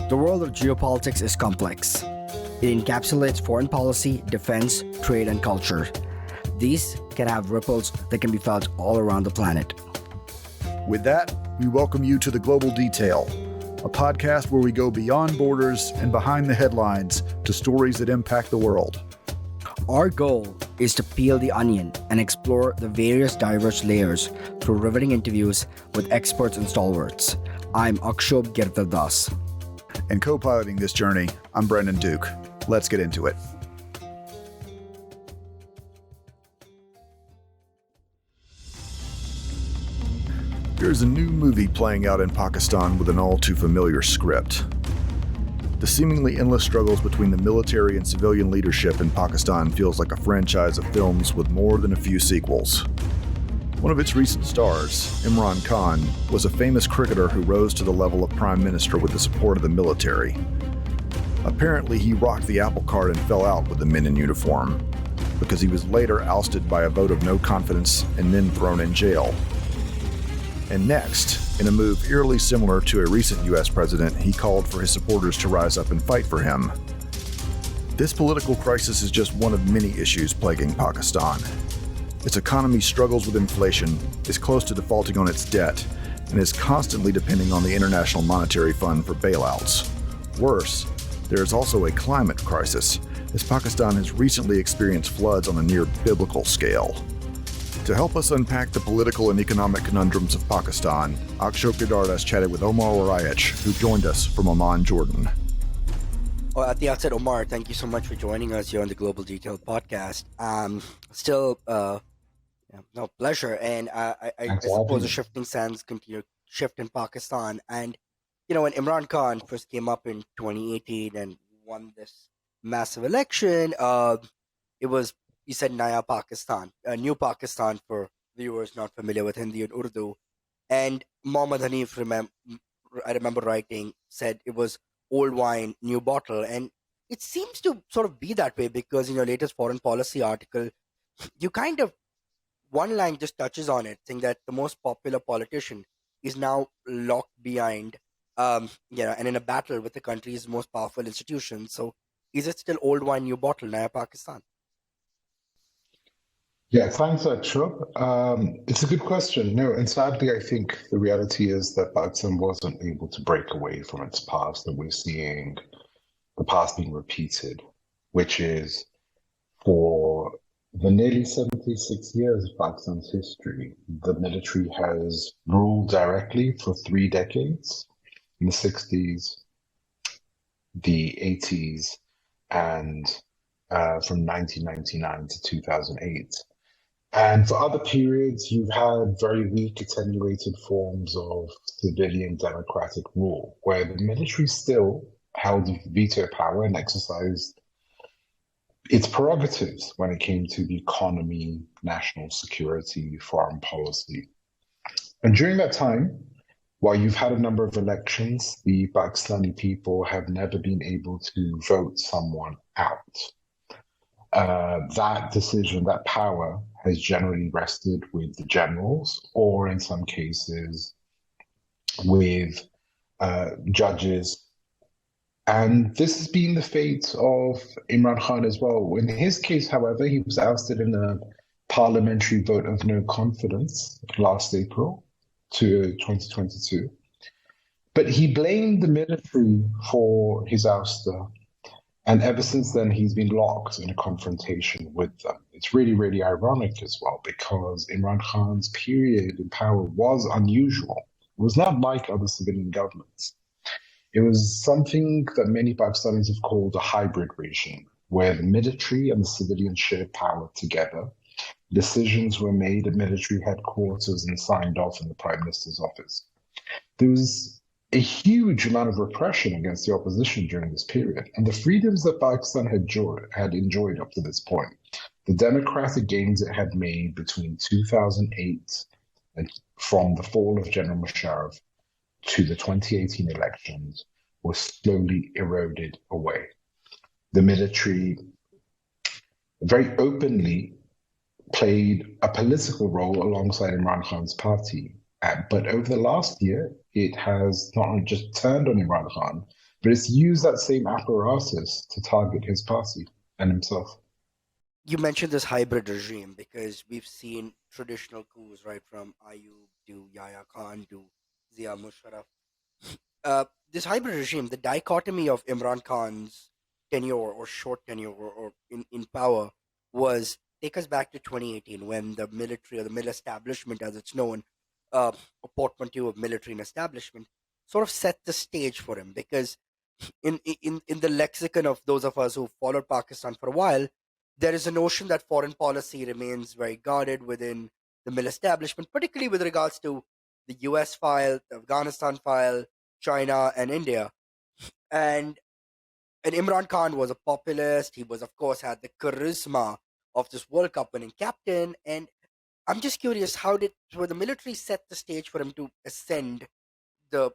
The world of geopolitics is complex. It encapsulates foreign policy, defense, trade, and culture. These can have ripples that can be felt all around the planet. With that, we welcome you to The Global Detail, a podcast where we go beyond borders and behind the headlines to stories that impact the world. Our goal is to peel the onion and explore the various diverse layers through riveting interviews with experts and stalwarts. I'm Askhobh Giridharadas. And co-piloting this journey, I'm Brendan Duke. Let's get into it. There's a new movie playing out in Pakistan with an all too familiar script. The seemingly endless struggles between the military and civilian leadership in Pakistan feels like a franchise of films with more than a few sequels. One of its recent stars, Imran Khan, was a famous cricketer who rose to the level of prime minister with the support of the military. Apparently, he rocked the apple cart and fell out with the men in uniform, because he was later ousted by a vote of no confidence and then thrown in jail. And next, in a move eerily similar to a recent US president, he called for his supporters to rise up and fight for him. This political crisis is just one of many issues plaguing Pakistan. Its economy struggles with inflation, is close to defaulting on its debt, and is constantly depending on the International Monetary Fund for bailouts. Worse, there is also a climate crisis, as Pakistan has recently experienced floods on a near biblical scale. To help us unpack the political and economic conundrums of Pakistan, Askhobh Giridharadas chatted with Omar Waraich, who joined us from Amman, Jordan. Well, at the outset, Omar, thank you so much for joining us here on the Global Detail podcast. No pleasure. And I suppose the shifting sands continue to shift in Pakistan. And, when Imran Khan first came up in 2018 and won this massive election, it was, he said, Naya Pakistan, New Pakistan for viewers not familiar with Hindi and Urdu. And Muhammad Hanif, I remember writing, said it was old wine, new bottle. And it seems to sort of be that way because in your latest foreign policy article, you kind of, one line just touches on it, saying that the most popular politician is now locked behind, and in a battle with the country's most powerful institutions. So is it still old wine, new bottle, Naya Pakistan? Yeah, thanks, Akshub. It's a good question. No, and sadly, I think the reality is that Pakistan wasn't able to break away from its past, that we're seeing the past being repeated, which is for the nearly 76 years of Pakistan's history, the military has ruled directly for 3 decades, in the 60s, the 80s, and from 1999 to 2008. And for other periods, you've had very weak, attenuated forms of civilian democratic rule, where the military still held veto power and exercised its prerogatives when it came to the economy, national security, foreign policy. And during that time, while you've had a number of elections, the Pakistani people have never been able to vote someone out. That decision, that power, has generally rested with the generals, or in some cases with judges. And this has been the fate of Imran Khan as well. In his case, however, he was ousted in a parliamentary vote of no confidence last April to 2022. But he blamed the military for his ouster. And ever since then, he's been locked in a confrontation with them. It's really, really ironic as well, because Imran Khan's period in power was unusual. It was not like other civilian governments. It was something that many Pakistanis have called a hybrid regime, where the military and the civilians shared power together. Decisions were made at military headquarters and signed off in the Prime Minister's office. There was a huge amount of repression against the opposition during this period, and the freedoms that Pakistan had enjoyed up to this point, the democratic gains it had made between 2008 and from the fall of General Musharraf to the 2018 elections, was slowly eroded away. The military very openly played a political role alongside Imran Khan's party. But over the last year, it has not only just turned on Imran Khan, but it's used that same apparatus to target his party and himself. You mentioned this hybrid regime because we've seen traditional coups, right, from Ayub to Yahya Khan to Zia Musharraf. This hybrid regime, the dichotomy of Imran Khan's tenure or short tenure or in power was, take us back to 2018 when the military or the mill establishment, as it's known, a portmanteau of military and establishment, sort of set the stage for him. Because in the lexicon of those of us who followed Pakistan for a while, there is a notion that foreign policy remains very guarded within the mill establishment, particularly with regards to the US file, the Afghanistan file, China, and India. And Imran Khan was a populist. He was, of course, had the charisma of this World Cup winning captain. And I'm just curious, were the military set the stage for him to ascend the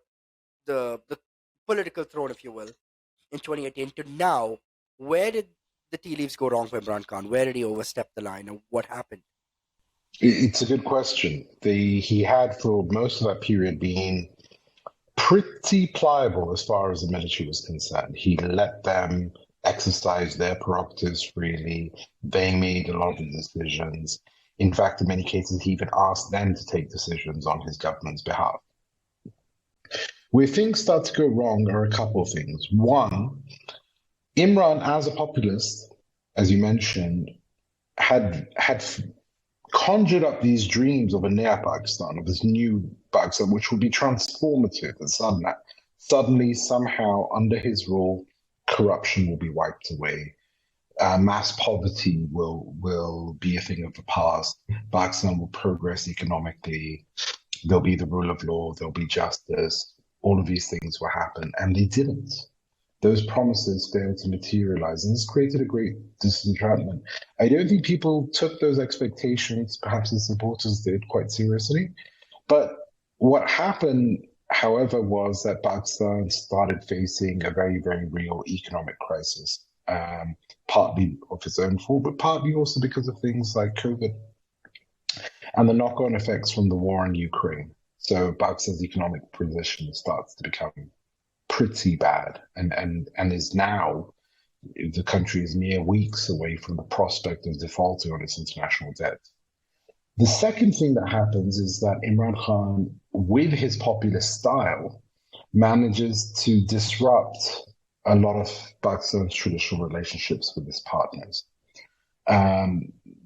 the political throne, if you will, in 2018 to now? Where did the tea leaves go wrong for Imran Khan? Where did he overstep the line, and what happened? It's a good question. He had for most of that period been pretty pliable as far as the military was concerned. He let them exercise their prerogatives freely. They made a lot of the decisions. In fact, in many cases, he even asked them to take decisions on his government's behalf. Where things start to go wrong are a couple of things. One, Imran, as a populist, as you mentioned, had conjured up these dreams of a near Pakistan, of this new Pakistan, which would be transformative. And suddenly, somehow, under his rule, corruption will be wiped away. Mass poverty will be a thing of the past. Pakistan will progress economically. There'll be the rule of law. There'll be justice. All of these things will happen, and they didn't. Those promises failed to materialize, and this created a great disenchantment. I don't think people took those expectations, perhaps the supporters did, quite seriously. But what happened, however, was that Pakistan started facing a very, very real economic crisis, partly of its own fault, but partly also because of things like COVID and the knock-on effects from the war in Ukraine. So Pakistan's economic position starts to become pretty bad, and is now, the country is mere weeks away from the prospect of defaulting on its international debt. The second thing that happens is that Imran Khan, with his populist style, manages to disrupt a lot of Pakistan's traditional relationships with its partners.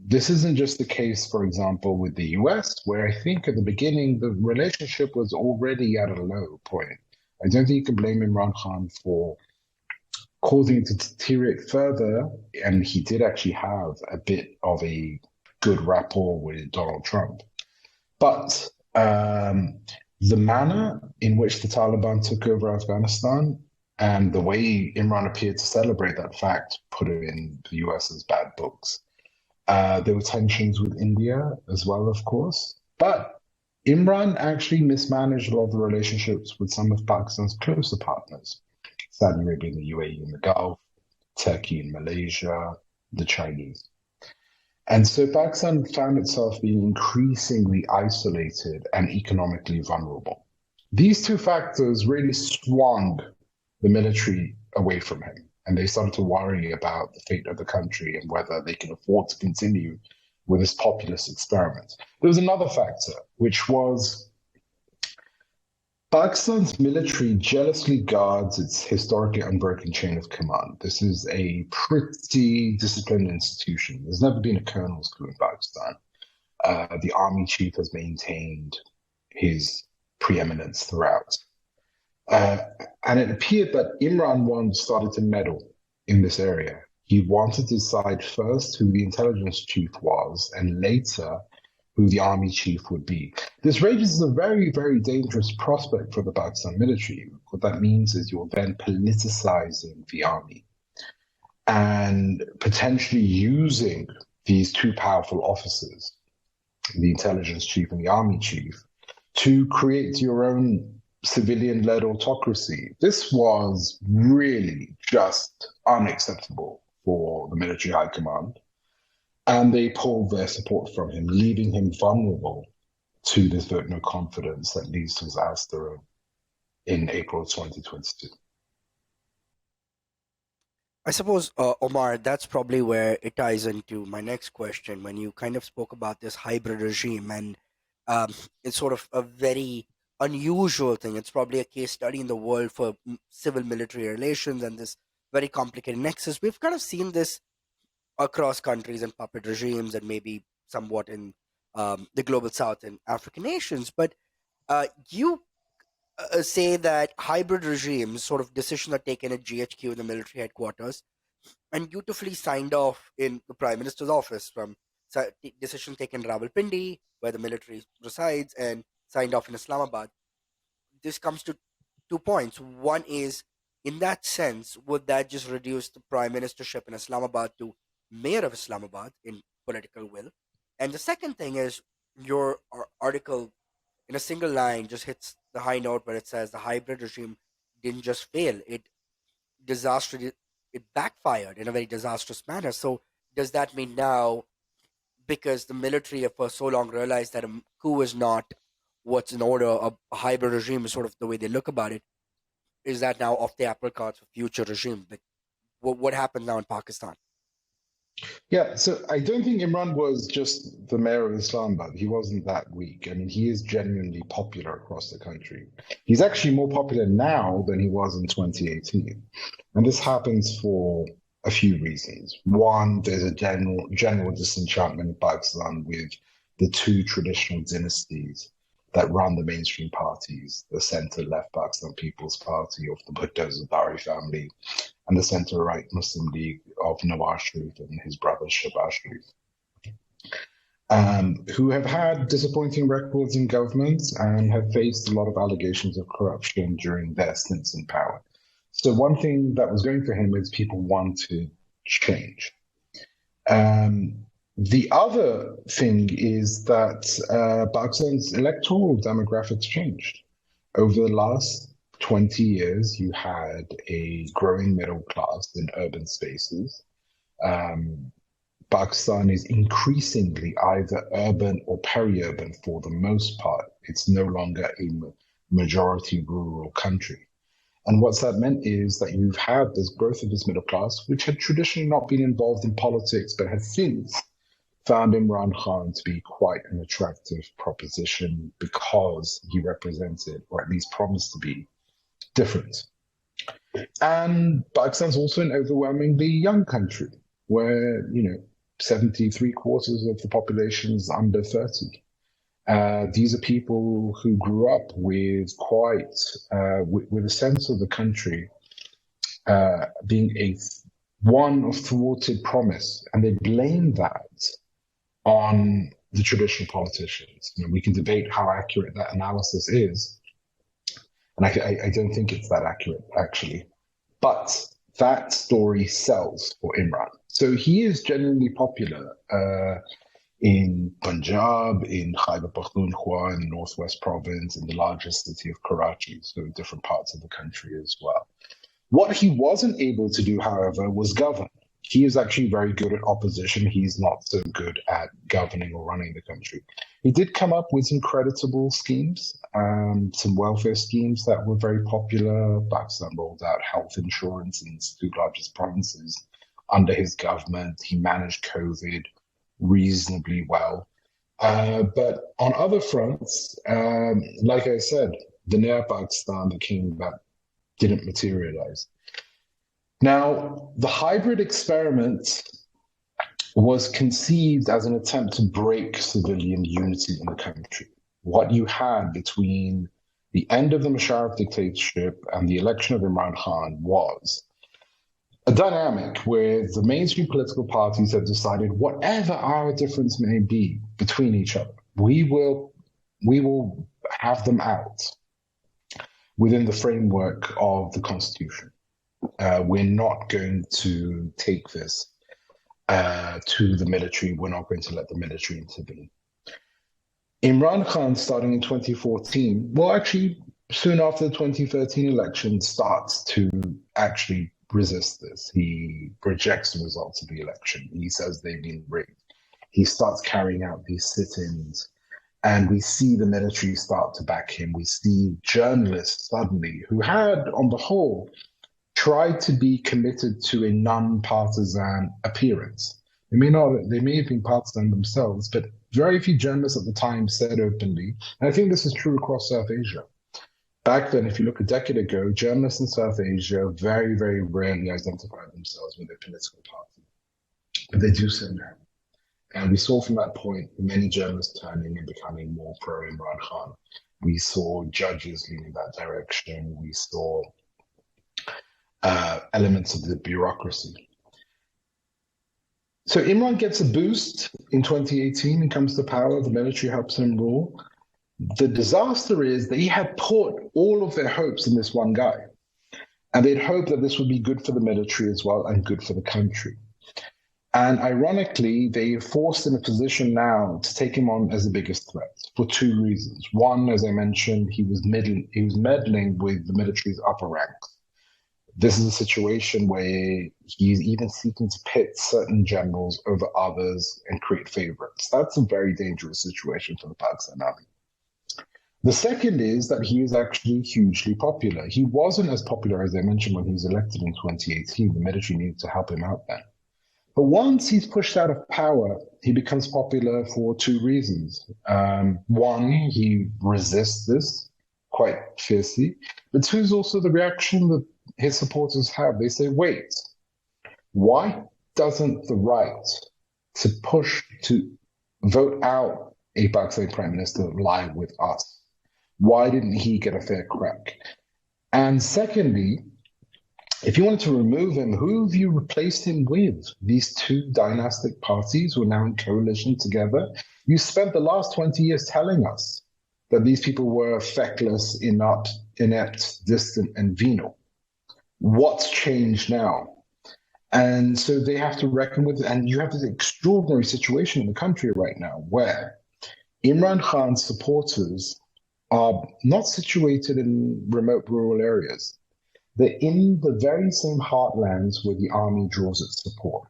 This isn't just the case, for example, with the US, where I think at the beginning the relationship was already at a low point. I don't think you can blame Imran Khan for causing it to deteriorate further, and he did actually have a bit of a good rapport with Donald Trump. But the manner in which the Taliban took over Afghanistan and the way Imran appeared to celebrate that fact put him in the US's bad books. There were tensions with India as well, of course. But Imran actually mismanaged a lot of the relationships with some of Pakistan's closer partners. Saudi Arabia and the UAE in the Gulf, Turkey and Malaysia, the Chinese. And so Pakistan found itself being increasingly isolated and economically vulnerable. These two factors really swung the military away from him, and they started to worry about the fate of the country and whether they can afford to continue with this populist experiment. There was another factor, which was Pakistan's military jealously guards its historically unbroken chain of command. This is a pretty disciplined institution. There's never been a colonel's coup in Pakistan. The army chief has maintained his preeminence throughout. And it appeared that Imran started to meddle in this area. He wanted to decide first who the intelligence chief was, and later who the army chief would be. This raises a very, very dangerous prospect for the Pakistan military. What that means is you're then politicizing the army and potentially using these two powerful officers, the intelligence chief and the army chief, to create your own civilian-led autocracy. This was really just unacceptable for the military high command. And they pulled their support from him, leaving him vulnerable to this vote no confidence that leads to his ouster in April 2022. I suppose, Omar, that's probably where it ties into my next question when you kind of spoke about this hybrid regime. And um, it's sort of a very unusual thing. It's probably a case study in the world for civil military relations and this very complicated nexus. We've kind of seen this across countries and puppet regimes and maybe somewhat in the global south and African nations. But you say that hybrid regimes, sort of decisions are taken at GHQ, in the military headquarters, and beautifully signed off in the Prime Minister's office, from decision taken in Rawalpindi, where the military resides, and signed off in Islamabad. This comes to 2 points. One is, in that sense, would that just reduce the prime ministership in Islamabad to mayor of Islamabad in political will? And the second thing is, your article in a single line just hits the high note where it says the hybrid regime didn't just fail; it backfired in a very disastrous manner. So does that mean now, because the military have for so long realized that a coup is not what's in order, a hybrid regime is sort of the way they look about it, is that now off the apple cards for future regime? Like, what happened now in Pakistan? Yeah, so I don't think Imran was just the mayor of Islamabad. He wasn't that weak. I mean, he is genuinely popular across the country. He's actually more popular now than he was in 2018. And this happens for a few reasons. One, there's a general disenchantment in Pakistan with the two traditional dynasties that run the mainstream parties, the center-left Pakistan People's Party of the Bhutto Zardari family and the center-right Muslim League of Nawaz Sharif and his brother Shahbaz Sharif, who have had disappointing records in government and have faced a lot of allegations of corruption during their stints in power. So one thing that was going for him is people wanted change. The other thing is that Pakistan's electoral demographics changed. Over the last 20 years, you had a growing middle class in urban spaces. Pakistan is increasingly either urban or peri-urban for the most part. It's no longer a majority rural country. And what's that meant is that you've had this growth of this middle class, which had traditionally not been involved in politics, but has since found Imran Khan to be quite an attractive proposition because he represented, or at least promised to be, different. And Pakistan's also an overwhelmingly young country where, 73% of the population is under 30. These are people who grew up with with a sense of the country being one of thwarted promise, and they blame that on the traditional politicians. We can debate how accurate that analysis is, and I don't think it's that accurate, actually. But that story sells for Imran. So he is genuinely popular in Punjab, in Khyber Pakhtunkhwa, in the Northwest Province, in the largest city of Karachi, so different parts of the country as well. What he wasn't able to do, however, was govern. He is actually very good at opposition. He's not so good at governing or running the country. He did come up with some creditable schemes, some welfare schemes that were very popular. Pakistan rolled out health insurance in its two largest provinces under his government. He managed COVID reasonably well. But on other fronts, like I said, the Naya Pakistan, the king that didn't materialize. Now, the hybrid experiment was conceived as an attempt to break civilian unity in the country. What you had between the end of the Musharraf dictatorship and the election of Imran Khan was a dynamic where the mainstream political parties have decided, whatever our difference may be between each other, we will have them out within the framework of the Constitution. We're not going to take this to the military. We're not going to let the military intervene. Imran Khan, starting in 2014, well, actually, soon after the 2013 election, starts to actually resist this. He rejects the results of the election. He says they've been rigged. He starts carrying out these sit-ins, and we see the military start to back him. We see journalists suddenly, who had, on the whole, tried to be committed to a non-partisan appearance. They may have been partisan themselves, but very few journalists at the time said openly, and I think this is true across South Asia. Back then, if you look a decade ago, journalists in South Asia very, very rarely identified themselves with a political party, but they do so now. And we saw from that point many journalists turning and becoming more pro-Imran Khan. We saw judges leaning that direction. We saw elements of the bureaucracy. So Imran gets a boost in 2018 and comes to power. The military helps him rule. The disaster is they had put all of their hopes in this one guy. And they'd hoped that this would be good for the military as well and good for the country. And ironically, they are forced in a position now to take him on as the biggest threat for two reasons. One, as I mentioned, he was meddling with the military's upper ranks. This is a situation where he's even seeking to pit certain generals over others and create favorites. That's a very dangerous situation for the Pakistan Army. The second is that he is actually hugely popular. He wasn't as popular, as I mentioned, when he was elected in 2018. The military needed to help him out then. But once he's pushed out of power, he becomes popular for two reasons. One, he resists this quite fiercely. But two is also the reaction that his supporters have. They say, wait, why doesn't the right to push to vote out a Pakistani prime minister lie with us? Why didn't he get a fair crack? And secondly, if you wanted to remove him, who have you replaced him with? These two dynastic parties who are now in coalition together. You spent the last 20 years telling us that these people were feckless, inept, distant, and venal. What's changed now? And so they have to reckon with it. And you have this extraordinary situation in the country right now where Imran Khan's supporters are not situated in remote rural areas. They're in the very same heartlands where the army draws its support.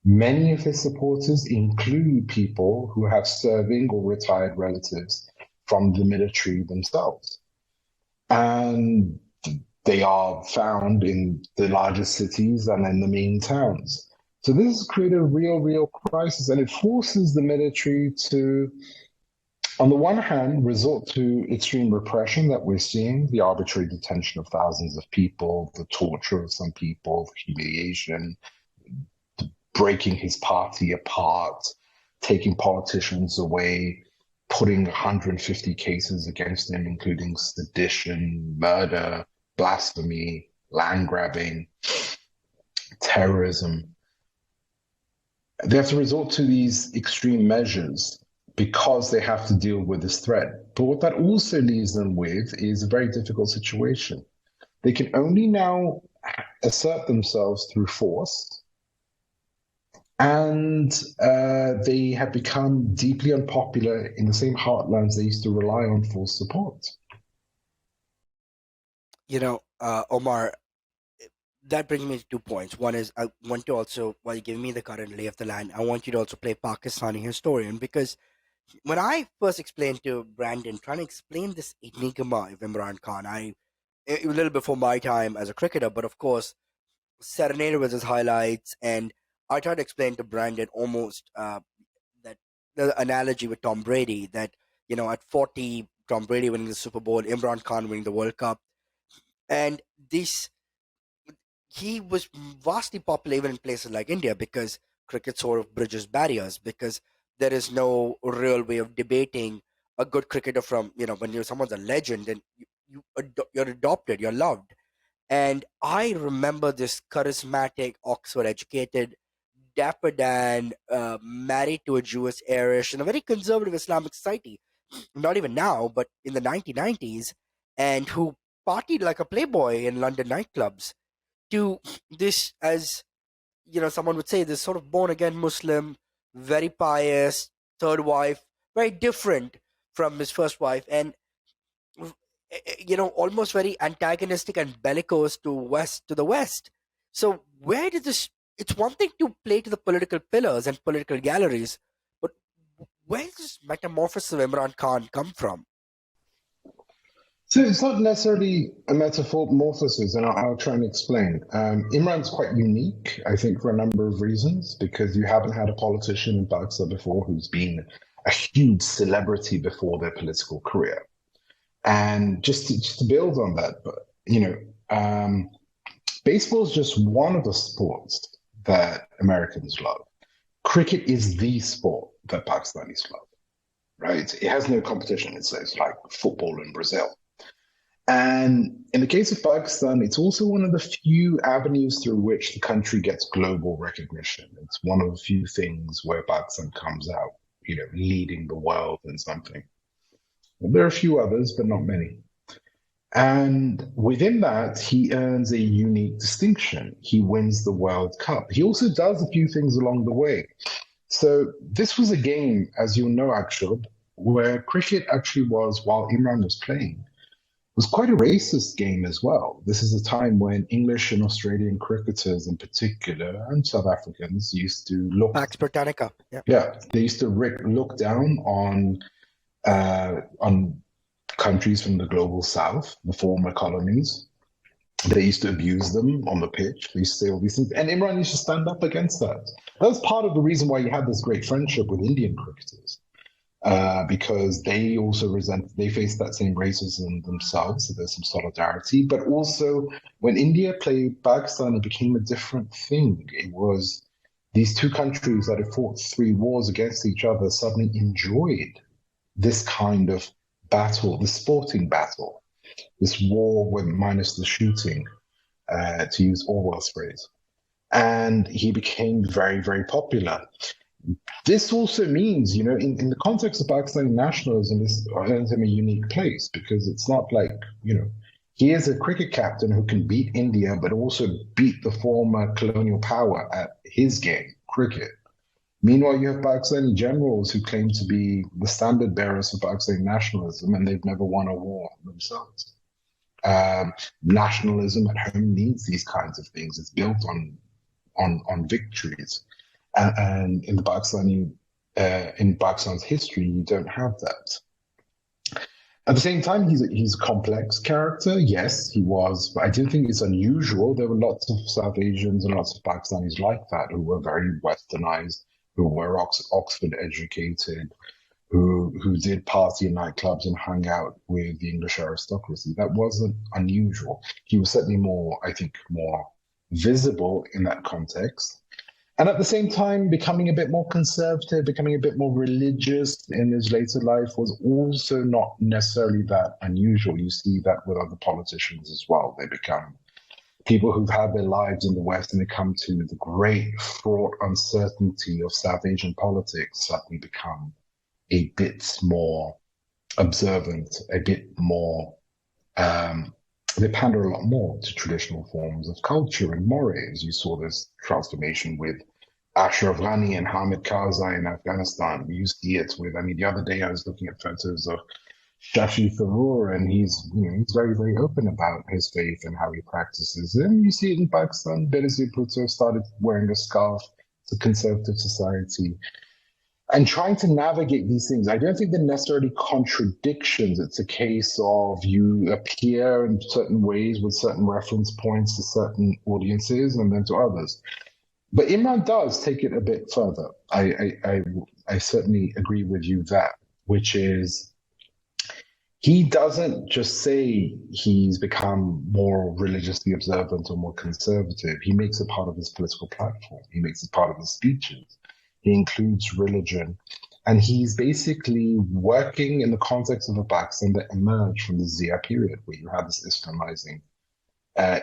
Many of his supporters include people who have serving or retired relatives from the military themselves. And they are found in the largest cities and in the main towns. So this has created a real crisis, and it forces the military to, on the one hand, resort to extreme repression that we're seeing, the arbitrary detention of thousands of people, the torture of some people, the humiliation, breaking his party apart, taking politicians away, putting 150 cases against him, including sedition, murder, blasphemy, land grabbing, terrorism. They have to resort to these extreme measures because they have to deal with this threat. But what that also leaves them with is a very difficult situation. They can only now assert themselves through force, and they have become deeply unpopular in the same heartlands they used to rely on for support. Omar, that brings me to 2 points. One is I want to also, while you give me the current lay of the land, I want you to also play Pakistani historian, because when I first explained to Brandon, trying to explain this enigma of Imran Khan, a little before my time as a cricketer, but of course, serenaded with his highlights, and I tried to explain to Brandon almost that the analogy with Tom Brady, that at 40, Tom Brady winning the Super Bowl, Imran Khan winning the World Cup, and he was vastly popular even in places like India because cricket sort of bridges barriers, because there is no real way of debating a good cricketer from, when someone's a legend, then you're adopted, you're loved. And I remember this charismatic, Oxford-educated, dapper Dan, married to a Jewish heiress in a very conservative Islamic society, not even now, but in the 1990s, and who partied like a playboy in London nightclubs, to this, as someone would say, this sort of born-again Muslim, very pious, third wife, very different from his first wife, and almost very antagonistic and bellicose to the West. So where did this? It's one thing to play to the political pillars and political galleries, but where does this metamorphosis of Imran Khan come from? So it's not necessarily a metamorphosis, and I'll try and explain. Imran's quite unique, I think, for a number of reasons, because you haven't had a politician in Pakistan before who's been a huge celebrity before their political career. And just to build on that, but baseball is just one of the sports that Americans love. Cricket is the sport that Pakistanis love, right? It has no competition. It's like football in Brazil. And in the case of Pakistan, it's also one of the few avenues through which the country gets global recognition. It's one of the few things where Pakistan comes out, leading the world in something. Well, there are a few others, but not many. And within that, he earns a unique distinction. He wins the World Cup. He also does a few things along the way. So this was a game, as you'll know, Akshub, where cricket actually was, while Imran was playing, was quite a racist game as well. This is a time when English and Australian cricketers in particular, and South Africans, used to look... Pax Britannica. Yeah, they used to look down on countries from the global south, the former colonies. They used to abuse them on the pitch. They used to say all these things. And Imran used to stand up against that. That was part of the reason why you had this great friendship with Indian cricketers. Because they also they face that same racism themselves, so there's some solidarity. But also, when India played Pakistan, it became a different thing. It was these two countries that had fought 3 wars against each other suddenly enjoyed this kind of battle, the sporting battle, this war with minus the shooting, to use Orwell's phrase. And he became very, very popular. This also means, in the context of Pakistani nationalism, this earns him a unique place, because it's not like, he is a cricket captain who can beat India, but also beat the former colonial power at his game, cricket. Meanwhile, you have Pakistani generals who claim to be the standard bearers for Pakistani nationalism, and they've never won a war themselves. Nationalism at home needs these kinds of things. It's built on victories. And in Pakistan's history, you don't have that. At the same time, he's a complex character. Yes, he was, but I didn't think it's unusual. There were lots of South Asians and lots of Pakistanis like that who were very westernized, who were Oxford educated, who did party in nightclubs and hung out with the English aristocracy. That wasn't unusual. He was certainly more visible in that context. And at the same time, becoming a bit more conservative, becoming a bit more religious in his later life was also not necessarily that unusual. You see that with other politicians as well. They become people who've had their lives in the West, and they come to the great fraught uncertainty of South Asian politics, suddenly become a bit more observant, a bit more... they pander a lot more to traditional forms of culture and mores. You saw this transformation with Ashraf Ghani and Hamid Karzai in Afghanistan. You see it with, the other day I was looking at photos of Shashi Tharoor, and he's very, very open about his faith and how he practices it. And you see it in Pakistan. Benazir Bhutto started wearing a scarf. It's a conservative society. And trying to navigate these things, I don't think they're necessarily contradictions. It's a case of you appear in certain ways with certain reference points to certain audiences and then to others. But Imran does take it a bit further. I certainly agree with you that, which is he doesn't just say he's become more religiously observant or more conservative. He makes it part of his political platform. He makes it part of his speeches. He includes religion, and he's basically working in the context of a Pakistan that emerged from the Zia period, where you had this Islamizing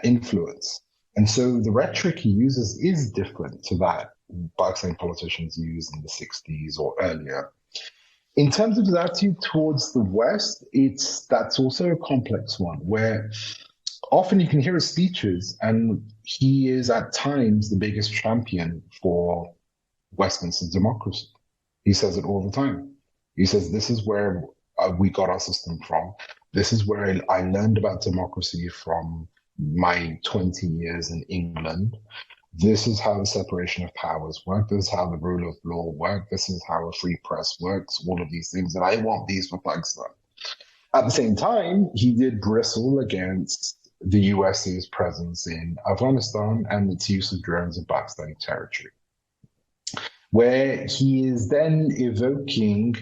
influence. And so the rhetoric he uses is different to that Pakistani politicians used in the 60s or earlier. In terms of his attitude towards the West, that's also a complex one, where often you can hear his speeches, and he is at times the biggest champion for Westminster democracy. He says it all the time. He says, this is where we got our system from. This is where I learned about democracy from my 20 years in England. This is how the separation of powers work. This is how the rule of law works. This is how a free press works. All of these things. And I want these for Pakistan. At the same time, he did bristle against the US's presence in Afghanistan and its use of drones in Pakistani territory, where he is then evoking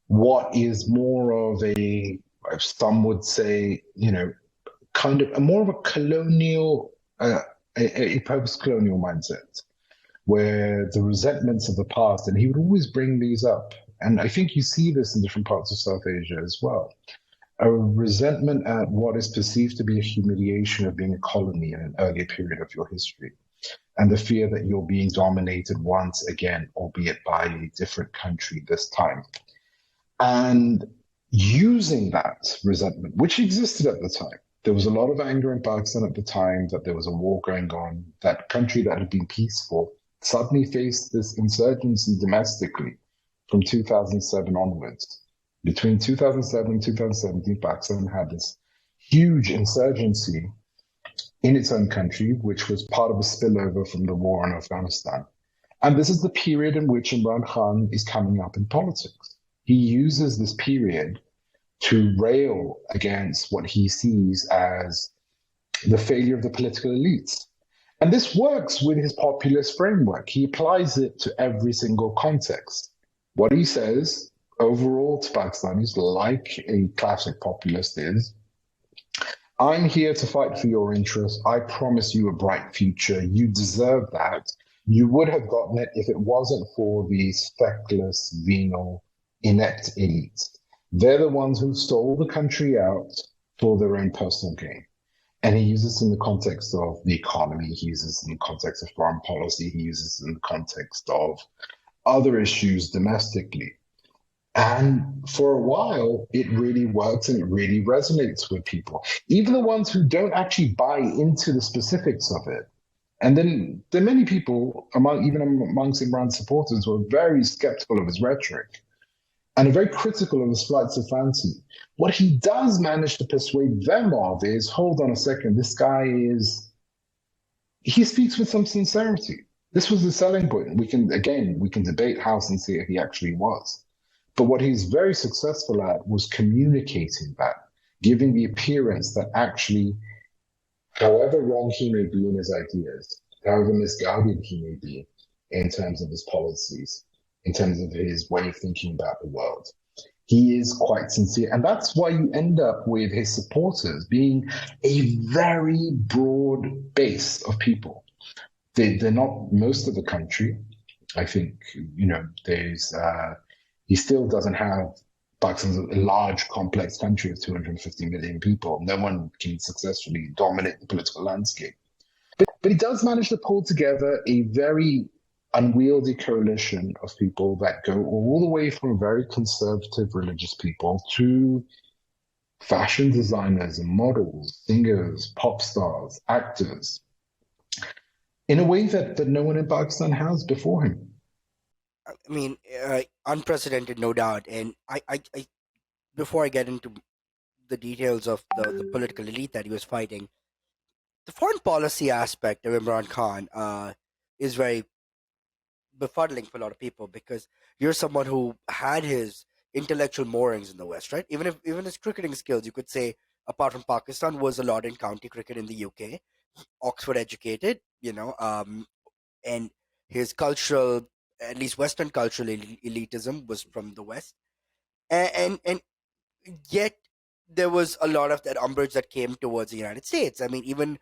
what is more of a, some would say, kind of more of a colonial, a post-colonial mindset, where the resentments of the past, and he would always bring these up. And I think you see this in different parts of South Asia as well. A resentment at what is perceived to be a humiliation of being a colony in an earlier period of your history, and the fear that you're being dominated once again, albeit by a different country this time. And using that resentment, which existed at the time, there was a lot of anger in Pakistan at the time that there was a war going on. That country that had been peaceful suddenly faced this insurgency domestically from 2007 onwards. Between 2007 and 2017, Pakistan had this huge insurgency in its own country, which was part of a spillover from the war in Afghanistan. And this is the period in which Imran Khan is coming up in politics. He uses this period to rail against what he sees as the failure of the political elites. And this works with his populist framework. He applies it to every single context. What he says overall to Pakistanis, like a classic populist, is, I'm here to fight for your interests. I promise you a bright future. You deserve that. You would have gotten it if it wasn't for these feckless, venal, inept elites. They're the ones who stole the country out for their own personal gain. And he uses it in the context of the economy. He uses it in the context of foreign policy. He uses it in the context of other issues domestically. And for a while, it really works and it really resonates with people, even the ones who don't actually buy into the specifics of it. And then there are many people, even amongst Imran's supporters, who are very skeptical of his rhetoric and are very critical of his flights of fancy. What he does manage to persuade them of is, hold on a second, this guy he speaks with some sincerity. This was the selling point. We can debate how sincere he actually was. But what he's very successful at was communicating that, giving the appearance that actually, however wrong he may be in his ideas, however misguided he may be in terms of his policies, in terms of his way of thinking about the world, he is quite sincere. And that's why you end up with his supporters being a very broad base of people. They're not most of the country. I think, he still doesn't have, Pakistan's a large, complex country of 250 million people. No one can successfully dominate the political landscape. But he does manage to pull together a very unwieldy coalition of people that go all the way from very conservative religious people to fashion designers and models, singers, pop stars, actors, in a way that no one in Pakistan has before him. I mean, unprecedented, no doubt. And I before I get into the details of the political elite that he was fighting, the foreign policy aspect of Imran Khan is very befuddling for a lot of people, because you're someone who had his intellectual moorings in the West, right? Even his cricketing skills, you could say, apart from Pakistan, was a lot in county cricket in the UK, Oxford educated, and his cultural, at least Western cultural elitism was from the West, and yet there was a lot of that umbrage that came towards the United States. I mean, even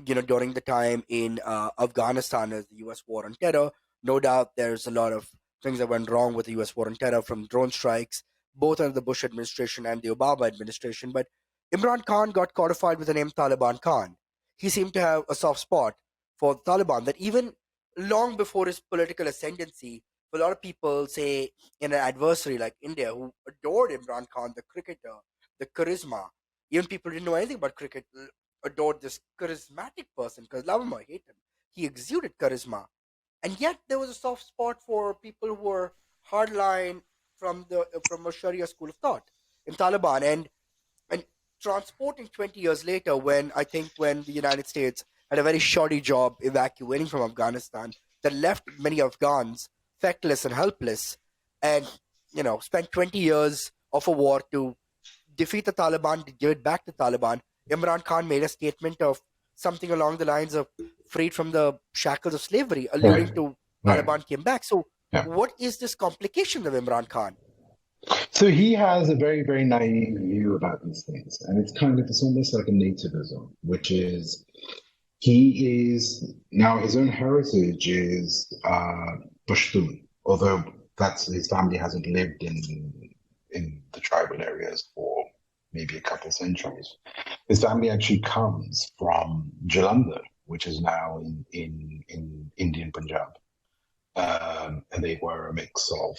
during the time in Afghanistan as the U.S. war on terror, no doubt there's a lot of things that went wrong with the U.S. war on terror, from drone strikes, both under the Bush administration and the Obama administration. But Imran Khan got codified with the name Taliban Khan. He seemed to have a soft spot for the Taliban, that even long before his political ascendancy, for a lot of people, say, in an adversary like India, who adored Imran Khan, the cricketer, the charisma, even people who didn't know anything about cricket, adored this charismatic person, because love him or hate him, he exuded charisma. And yet there was a soft spot for people who were hardline from a Sharia school of thought in Taliban. And transporting 20 years later, when the United States had a very shoddy job evacuating from Afghanistan, that left many Afghans feckless and helpless, and spent 20 years of a war to defeat the Taliban, to give it back to Taliban. Imran Khan made a statement of something along the lines of freed from the shackles of slavery, alluding Right. to Right. Taliban came back. So Yeah. what is this complication of Imran Khan? So he has a very, very naive view about these things. And it's almost like a nativism, which is he is now his own heritage is Pashtun, although that's his family hasn't lived in the tribal areas for maybe a couple of centuries. His family actually comes from Jalandhar, which is now in Indian Punjab. And they were a mix of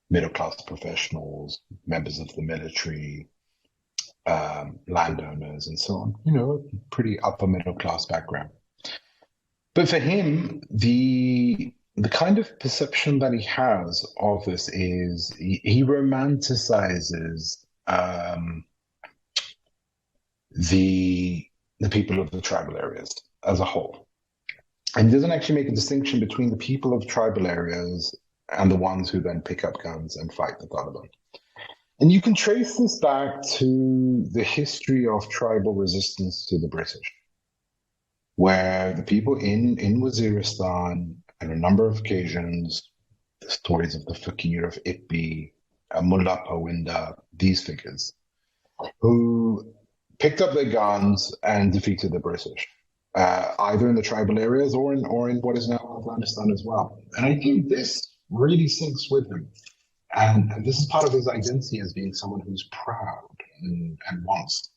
middle class professionals, members of the military, landowners, and so on. You know, pretty upper middle class background. But for him, the kind of perception that he has of this is he romanticizes the people of the tribal areas as a whole. And he doesn't actually make a distinction between the people of tribal areas and the ones who then pick up guns and fight the Taliban. And you can trace this back to the history of tribal resistance to the British, where the people in Waziristan, on a number of occasions, the stories of the Fakir of Ippi, Mullah Pawinda, these figures, who picked up their guns and defeated the British, either in the tribal areas or in what is now Afghanistan as well. And I think this really sinks with him. And this is part of his identity as being someone who's proud and wants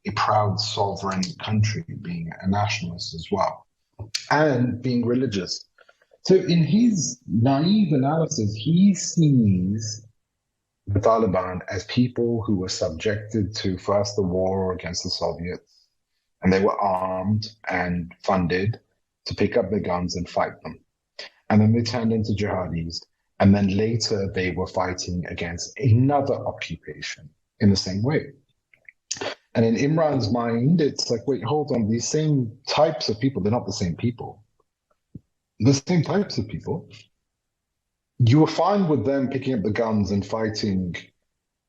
a proud sovereign country, being a nationalist as well, and being religious. So in his naive analysis, he sees the Taliban as people who were subjected to first the war against the Soviets, and they were armed and funded to pick up their guns and fight them. And then they turned into jihadis. And then later they were fighting against another occupation in the same way. And in Imran's mind, it's like, wait, hold on, these same types of people, they're not the same people. The same types of people. You were fine with them picking up the guns and fighting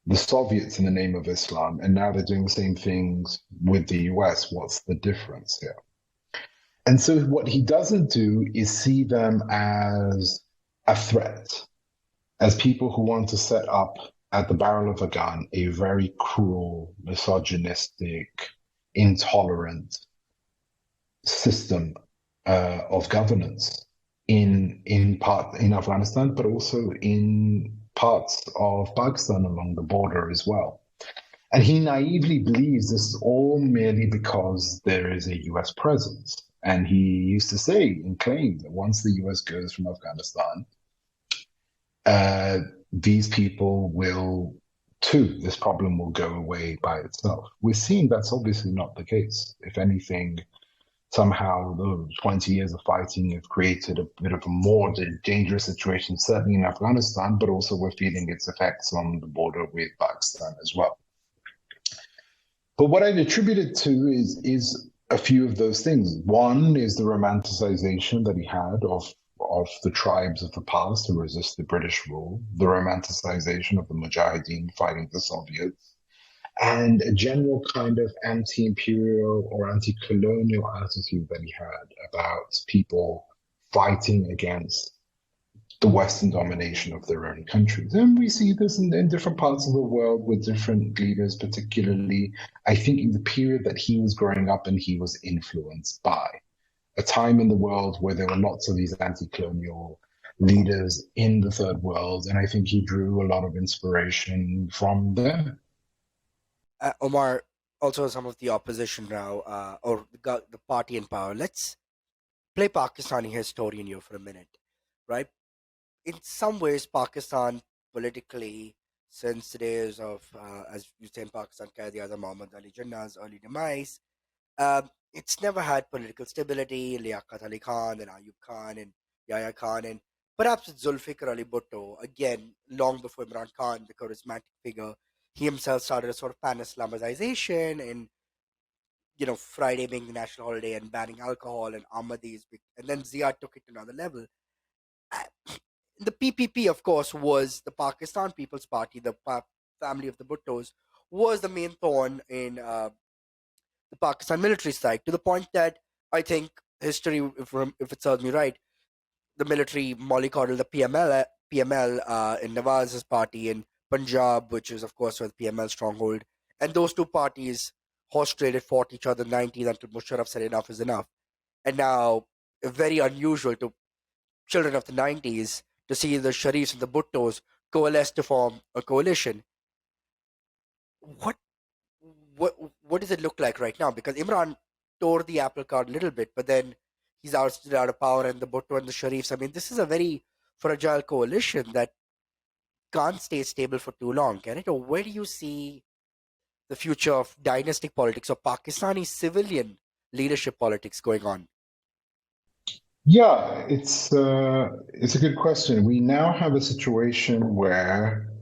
the Soviets in the name of Islam, and now they're doing the same things with the US. What's the difference here? And so what he doesn't do is see them as a threat, as people who want to set up at the barrel of a gun a very cruel, misogynistic, intolerant system of governance in Afghanistan, but also in parts of Pakistan along the border as well. And he naively believes this is all merely because there is a US presence. And he used to say and claim that once the US goes from Afghanistan, these people will too, this problem will go away by itself. We're seeing that's obviously not the case. If anything, somehow the 20 years of fighting have created a bit of a more dangerous situation, certainly in Afghanistan, but also we're feeling its effects on the border with Pakistan as well. But what I'd attribute it to is a few of those things. One is the romanticization that he had of the tribes of the past who resist the British rule, the romanticization of the Mujahideen fighting the Soviets, and a general kind of anti-imperial or anti-colonial attitude that he had about people fighting against the Western domination of their own countries. And we see this in different parts of the world with different leaders, particularly, I think, in the period that he was growing up and he was influenced by. A time in the world where there were lots of these anti-colonial leaders in the third world, and I think he drew a lot of inspiration from them. Omar, also some of the opposition now, or the party in power. Let's play Pakistani historian here for a minute, right? In some ways, Pakistan politically, since the days of, as you say in Pakistan, Quaid-e-Azam Muhammad Ali Jinnah's early demise, it's never had political stability. Liaquat Ali Khan and Ayub Khan and Yahya Khan, and perhaps with Zulfikar Ali Bhutto, again, long before Imran Khan, the charismatic figure, he himself started a sort of pan-Islamization and, Friday being the national holiday and banning alcohol and Ahmadis. And then Zia took it to another level. The PPP, of course, was the Pakistan People's Party, the family of the Bhuttos, was the main thorn in the Pakistan military side, to the point that I think history, if it serves me right, the military mollycoddled the PML in Nawaz's party in Punjab, which is of course where the PML stronghold, and those two parties horse traded, fought each other in the 90s until Musharraf said enough is enough. And now, very unusual to children of the 90s to see the Sharifs and the Bhuttos coalesce to form a coalition. What what does it look like right now? Because Imran tore the apple cart a little bit, but then he's ousted out of power, and the Bhutto and the Sharifs. I mean, this is a very fragile coalition that can't stay stable for too long, can it? Or where do you see the future of dynastic politics or Pakistani civilian leadership politics going on? Yeah, it's a good question. We now have a situation where,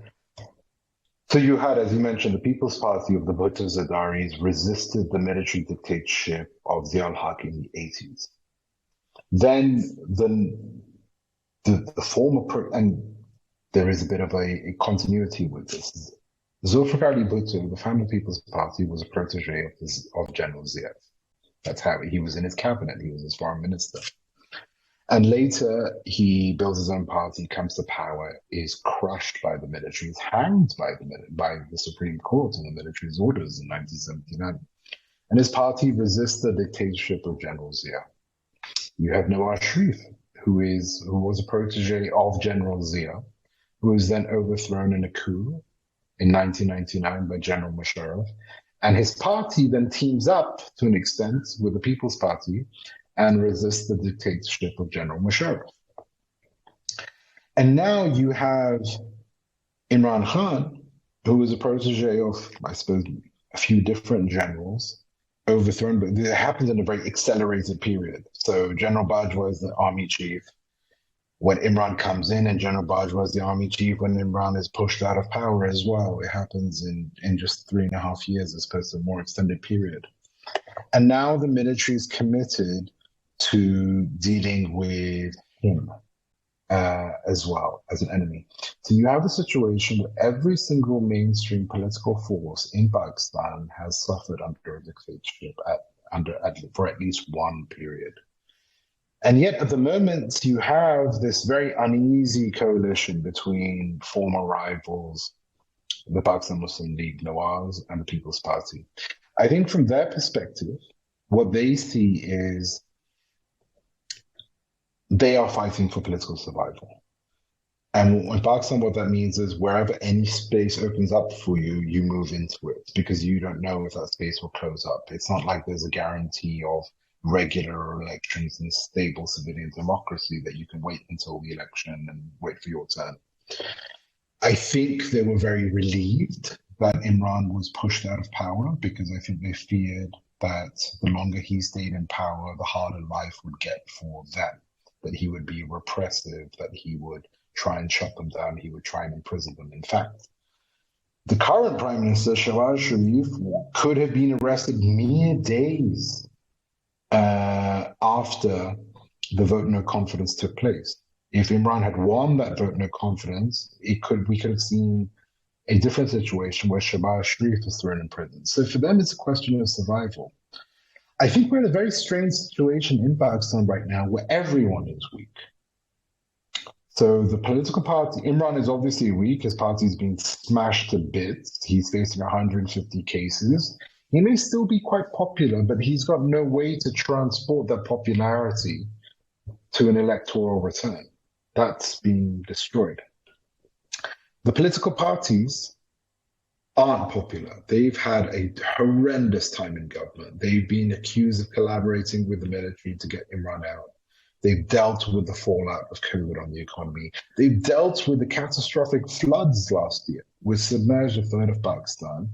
so you had, as you mentioned, the People's Party of the Bhutto Zardaris resisted the military dictatorship of Zia al-Haq in the 80s. Then the former, and there is a bit of a continuity with this. Zulfikar Ali Bhutto, the Family People's Party, was a protege of General Zia. That's how he was in his cabinet. He was his foreign minister. And later, he builds his own party, comes to power, is crushed by the military, is hanged by the Supreme Court and the military's orders in 1979. And his party resists the dictatorship of General Zia. You have Nawaz Sharif, who was a protege of General Zia, who was then overthrown in a coup in 1999 by General Musharraf. And his party then teams up to an extent with the People's Party and resists the dictatorship of General Musharraf. And now you have Imran Khan, who is a protege of, I suppose, a few different generals, overthrown, but it happens in a very accelerated period. So General Bajwa is the army chief when Imran comes in, and General Bajwa is the army chief when Imran is pushed out of power as well. It happens in just 3.5 years as opposed to a more extended period. And now the military is committed to dealing with him as well as an enemy. So you have a situation where every single mainstream political force in Pakistan has suffered under a dictatorship for at least one period. And yet at the moment you have this very uneasy coalition between former rivals, the Pakistan Muslim League, Nawaz, and the People's Party. I think from their perspective, what they see is they are fighting for political survival. And in Pakistan, what that means is wherever any space opens up for you, you move into it because you don't know if that space will close up. It's not like there's a guarantee of regular elections and stable civilian democracy that you can wait until the election and wait for your turn. I think they were very relieved that Imran was pushed out of power because I think they feared that the longer he stayed in power, the harder life would get for them. That he would be repressive, that he would try and shut them down, he would try and imprison them. In fact, the current Prime Minister, Shehbaz Sharif, could have been arrested mere days after the vote no confidence took place. If Imran had won that vote no confidence, we could have seen a different situation where Shehbaz Sharif was thrown in prison. So for them, it's a question of survival. I think we're in a very strange situation in Pakistan right now where everyone is weak. So the political party, Imran is obviously weak. His party's been smashed to bits. He's facing 150 cases. He may still be quite popular, but he's got no way to transport that popularity to an electoral return. That's been destroyed. The political parties aren't popular. They've had a horrendous time in government. They've been accused of collaborating with the military to get Imran out. They've dealt with the fallout of COVID on the economy. They've dealt with the catastrophic floods last year, which submerged a third of Pakistan,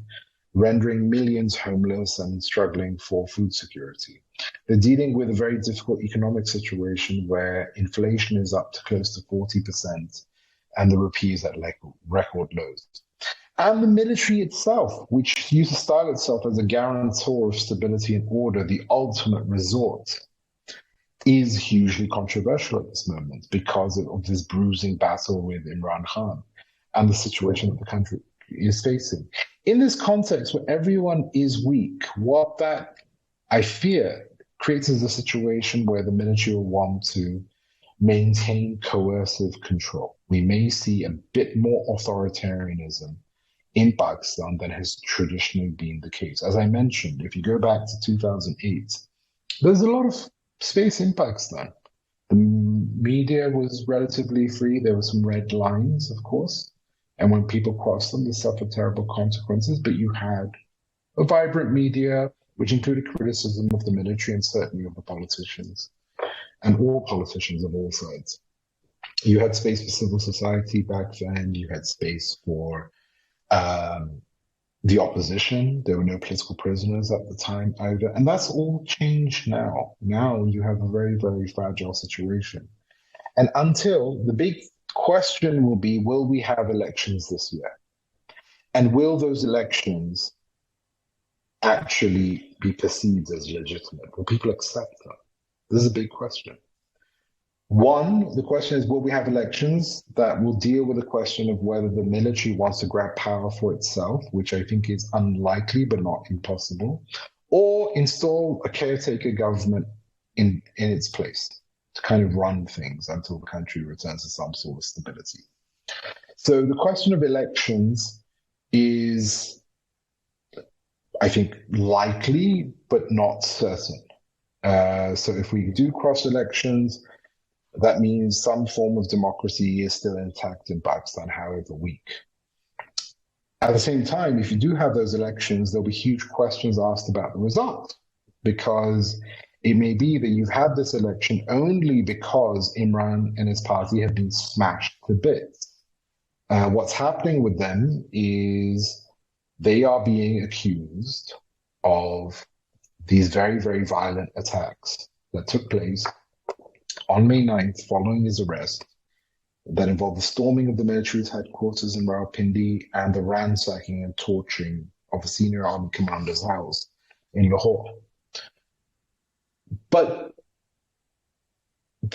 rendering millions homeless and struggling for food security. They're dealing with a very difficult economic situation where inflation is up to close to 40% and the rupee is at record lows. And the military itself, which used to style itself as a guarantor of stability and order, the ultimate resort, is hugely controversial at this moment because of this bruising battle with Imran Khan and the situation that the country is facing. in this context where everyone is weak, what that I fear creates is a situation where the military will want to maintain coercive control. We may see a bit more authoritarianism in Pakistan than has traditionally been the case. As I mentioned, if you go back to 2008, there's a lot of space in Pakistan. The media was relatively free. There were some red lines, of course. And when people crossed them, they suffered terrible consequences. But you had a vibrant media, which included criticism of the military and certainly of the politicians, and all politicians of all sides. You had space for civil society back then. You had space for the opposition. There were no political prisoners at the time either. And that's all changed now. Now you have a very, very fragile situation. And until the big question will be, will we have elections this year? And will those elections actually be perceived as legitimate? Will people accept them? This is a big question. One, the question is, will we have elections that will deal with the question of whether the military wants to grab power for itself, which I think is unlikely but not impossible, or install a caretaker government in its place to kind of run things until the country returns to some sort of stability. So the question of elections is, I think, likely but not certain. So if we do cross elections, that means some form of democracy is still intact in Pakistan, however weak. At the same time, if you do have those elections, there'll be huge questions asked about the result, because it may be that you've had this election only because Imran and his party have been smashed to bits. What's happening with them is they are being accused of these very, very violent attacks that took place on May 9th, following his arrest, that involved the storming of the military's headquarters in Rawalpindi and the ransacking and torturing of a senior army commander's house in Lahore. But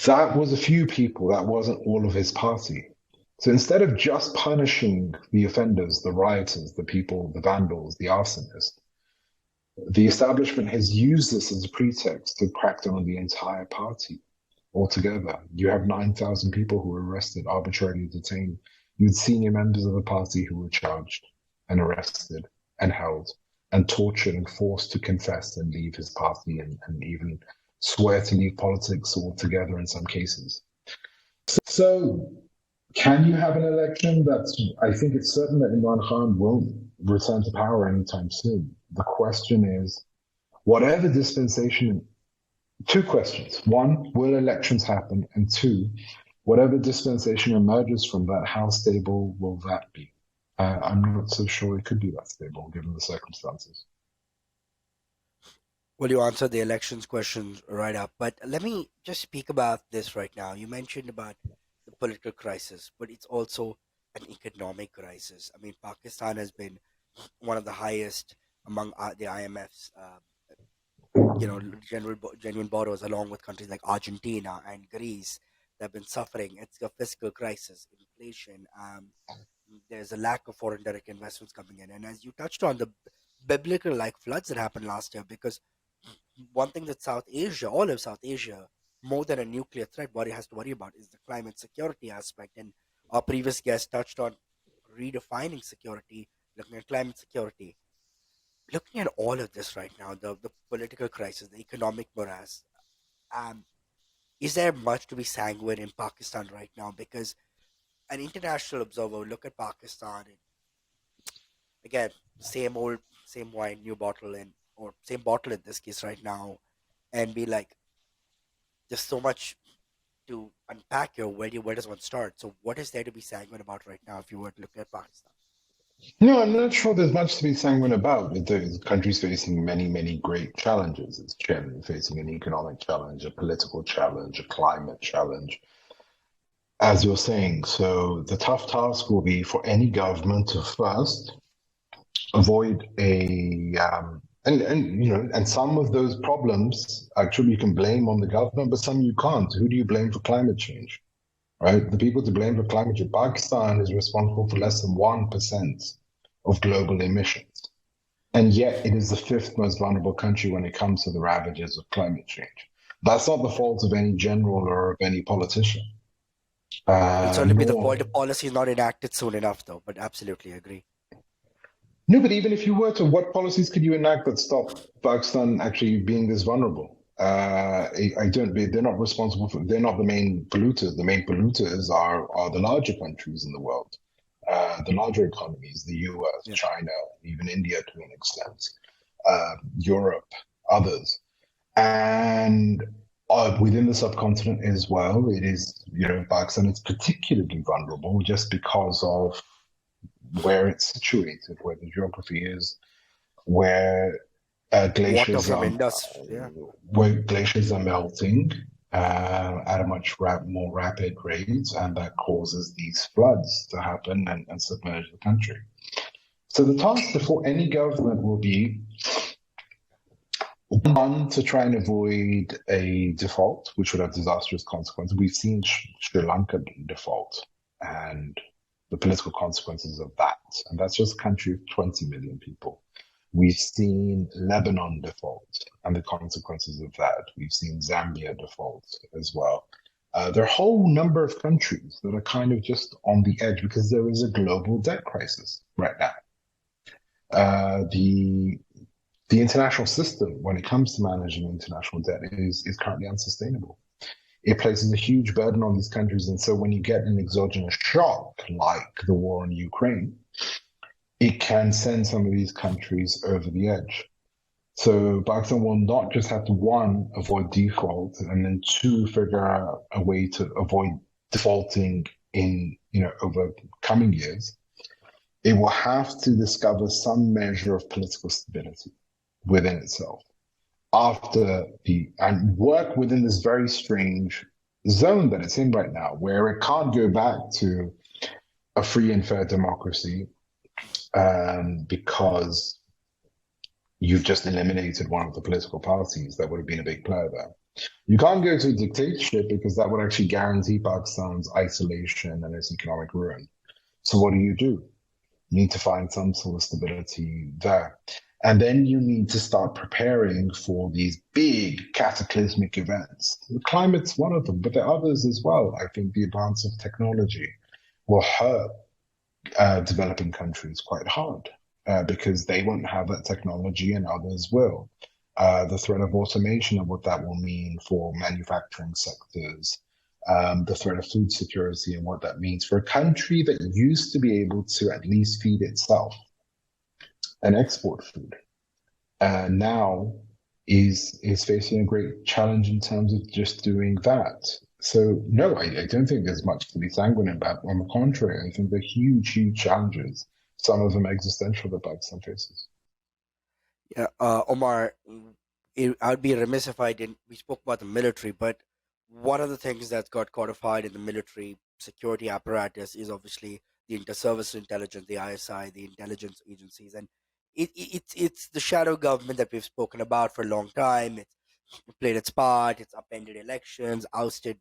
that was a few people, that wasn't all of his party. So instead of just punishing the offenders, the rioters, the people, the vandals, the arsonists, the establishment has used this as a pretext to crack down on the entire party. Altogether, you have 9,000 people who were arrested, arbitrarily detained. You had senior members of the party who were charged and arrested and held and tortured and forced to confess and leave his party and even swear to leave politics altogether in some cases. So can you have an election? I think it's certain that Imran Khan won't return to power anytime soon. The question is, whatever dispensation. Two questions. One, will elections happen? And two, whatever dispensation emerges from that, how stable will that be? I'm not so sure it could be that stable given the circumstances. Well, you answered the elections questions right up, but let me just speak about this right now. You mentioned about the political crisis, but it's also an economic crisis. I mean, Pakistan has been one of the highest among the IMF's genuine borrowers, along with countries like Argentina and Greece that have been suffering. It's a fiscal crisis, inflation. There's a lack of foreign direct investments coming in. And as you touched on, the biblical-like floods that happened last year, because one thing that South Asia, all of South Asia, more than a nuclear threat, has to worry about is the climate security aspect. And our previous guest touched on redefining security, looking at climate security. Looking at all of this right now, the political crisis, the economic morass, is there much to be sanguine in Pakistan right now? Because an international observer will look at Pakistan and, again, same old, same wine, new bottle, or same bottle in this case right now, and be like, there's so much to unpack here. Where does one start? So what is there to be sanguine about right now if you were to look at Pakistan? No, I'm not sure there's much to be sanguine about. The country's facing many, many great challenges. It's generally facing an economic challenge, a political challenge, a climate challenge, as you're saying. So the tough task will be for any government to first avoid and some of those problems, actually, you can blame on the government, but some you can't. Who do you blame for climate change? Right? The people to blame for climate change. Pakistan is responsible for less than 1% of global emissions. And yet it is the fifth most vulnerable country when it comes to the ravages of climate change. That's not the fault of any general or of any politician. It'll certainly be the fault Nor if policy is not enacted soon enough, though. But absolutely agree. No, but even if you were to, what policies could you enact that stop Pakistan actually being this vulnerable? I don't. They're not responsible for. They're not the main polluters. The main polluters are the larger countries in the world, the larger economies, the U.S., Yeah. China, even India to an extent, Europe, others, and within the subcontinent as well. It is, Pakistan is particularly vulnerable just because of where it's situated, where the geography is, where Water glaciers from are Indus. Yeah. melting at a much more rapid rate, and that causes these floods to happen and submerge the country. So the task before any government will be, one, to try and avoid a default, which would have disastrous consequences. We've seen Sri Lanka default, and the political consequences of that. And that's just a country of 20 million people. We've seen Lebanon default and the consequences of that. We've seen Zambia default as well. There are a whole number of countries that are kind of just on the edge because there is a global debt crisis right now. The international system, when it comes to managing international debt, is currently unsustainable. It places a huge burden on these countries. And so when you get an exogenous shock like the war in Ukraine, it can send some of these countries over the edge. So Pakistan will not just have to, one, avoid default, and then two, figure out a way to avoid defaulting in, over coming years. It will have to discover some measure of political stability within itself and work within this very strange zone that it's in right now, where it can't go back to a free and fair democracy because you've just eliminated one of the political parties that would have been a big player there. You can't go to a dictatorship because that would actually guarantee Pakistan's isolation and its economic ruin. So what do? You need to find some sort of stability there. And then you need to start preparing for these big cataclysmic events. The climate's one of them, but there are others as well. I think the advance of technology will hurt developing countries quite hard because they won't have that technology and others will. The threat of automation and what that will mean for manufacturing sectors, the threat of food security and what that means for a country that used to be able to at least feed itself and export food, now is facing a great challenge in terms of just doing that. So no, I don't think there's much to be sanguine about. On the contrary, I think they're huge, huge challenges. Some of them existential that Pakistan faces. Yeah, Omar, I'd be remiss if I didn't. We spoke about the military, but one of the things that's got codified in the military security apparatus is obviously the inter-service intelligence, the ISI, the intelligence agencies, and it's the shadow government that we've spoken about for a long time. It's played its part. It's upended elections, ousted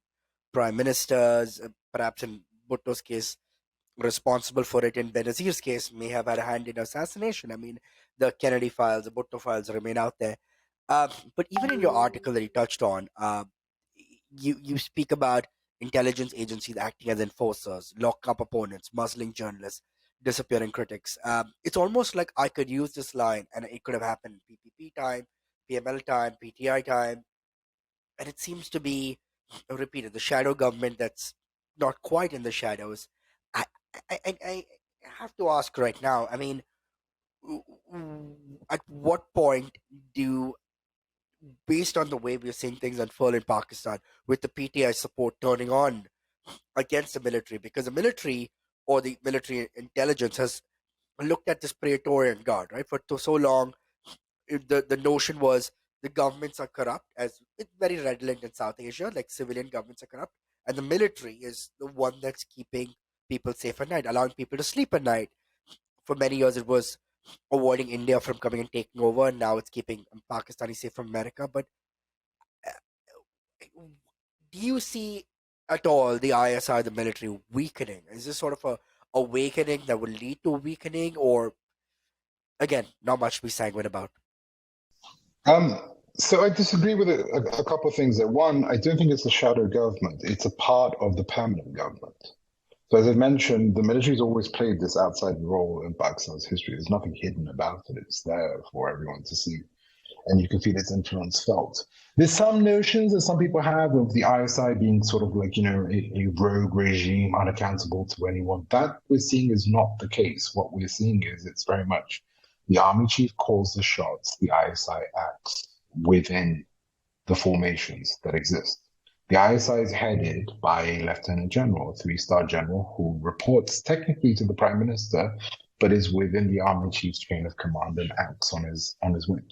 prime ministers, perhaps in Bhutto's case, responsible for it. In Benazir's case, may have had a hand in assassination. I mean, the Kennedy files, the Bhutto files remain out there. But even in your article that you touched on, you speak about intelligence agencies acting as enforcers, lock up opponents, muzzling journalists, disappearing critics. It's almost like I could use this line, and it could have happened PPP time, PML time, PTI time, and it seems to be repeated. The shadow government that's not quite in the shadows. I I have to ask right now. I mean, at what point do, based on the way we're seeing things unfold in Pakistan, with the PTI support turning on against the military, because the military or the military intelligence has looked at this Praetorian Guard, right? For so long, the notion was the governments are corrupt, as it's very redolent in South Asia, like civilian governments are corrupt, and the military is the one that's keeping people safe at night, allowing people to sleep at night. For many years, it was avoiding India from coming and taking over, and now it's keeping Pakistani safe from America. But do you see at all the ISI, the military, weakening? Is this sort of a awakening that will lead to weakening, or again, not much to be sanguine about. Um, so I disagree with a couple of things. That one, I don't think it's a shadow government. It's a part of the permanent government. So as I mentioned, the military's always played this outside role in Pakistan's history. There's nothing hidden about it. It's there for everyone to see, and you can feel its influence felt. There's some notions that some people have of the ISI being sort of like, a rogue regime, unaccountable to anyone. That we're seeing is not the case. What we're seeing is it's very much the army chief calls the shots, the ISI acts within the formations that exist. The ISI is headed by a lieutenant general, a three-star general, who reports technically to the prime minister, but is within the army chief's chain of command and acts on his whim.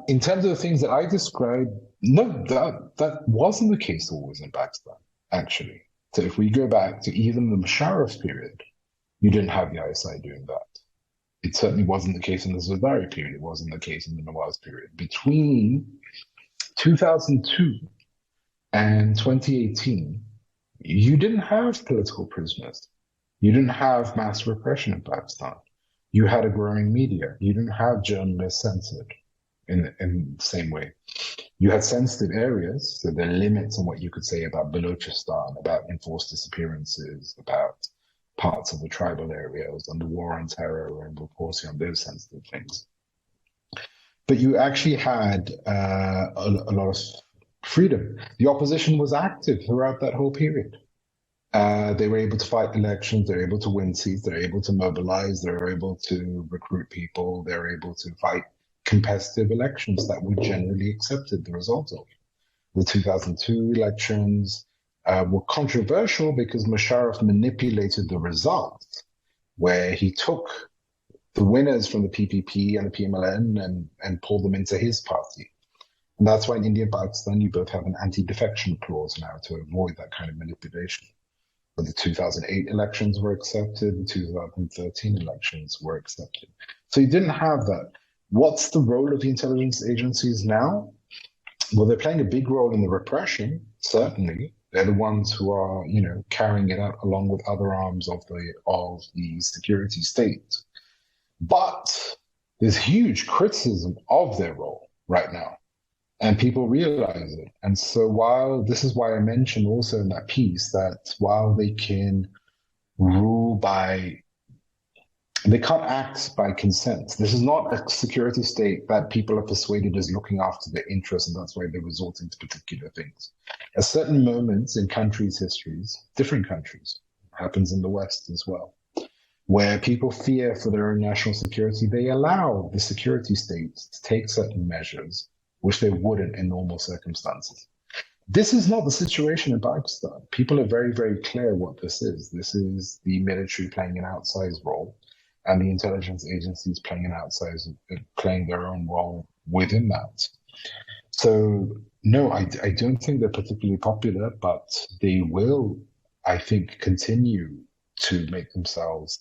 In terms of the things that I described, no, that wasn't the case always in Pakistan, actually. So if we go back to even the Musharraf period, you didn't have the ISI doing that. It certainly wasn't the case in the Zardari period. It wasn't the case in the Nawaz period. Between 2002 and 2018, you didn't have political prisoners. You didn't have mass repression in Pakistan. You had a growing media. You didn't have journalists censored in the same way. You had sensitive areas, so there are limits on what you could say about Balochistan, about enforced disappearances, about parts of the tribal areas and the war on terror and reporting on those sensitive things. But you actually had a lot of freedom. The opposition was active throughout that whole period. They were able to fight elections, they were able to win seats, they were able to mobilize, they were able to recruit people, they were able to fight competitive elections that were generally accepted the result of. The 2002 elections were controversial because Musharraf manipulated the results, where he took the winners from the PPP and the PMLN and pulled them into his party. And that's why in India and Pakistan, you both have an anti-defection clause now to avoid that kind of manipulation. But the 2008 elections were accepted, the 2013 elections were accepted. So you didn't have that. What's the role of the intelligence agencies now? Well, they're playing a big role in the repression, certainly. They're the ones who are, carrying it out along with other arms of the security state. But there's huge criticism of their role right now, and people realize it. And so this is why I mentioned also in that piece that while they can rule they can't act by consent. This is not a security state that people are persuaded is looking after their interests, and that's why they're resorting to particular things. At certain moments in countries' histories, different countries, happens in the West as well, where people fear for their own national security, they allow the security states to take certain measures which they wouldn't in normal circumstances. This is not the situation in Pakistan. People are very, very clear what this is. This is the military playing an outsized role, and the intelligence agencies playing their own role within that. So, no, I don't think they're particularly popular, but they will, I think, continue to make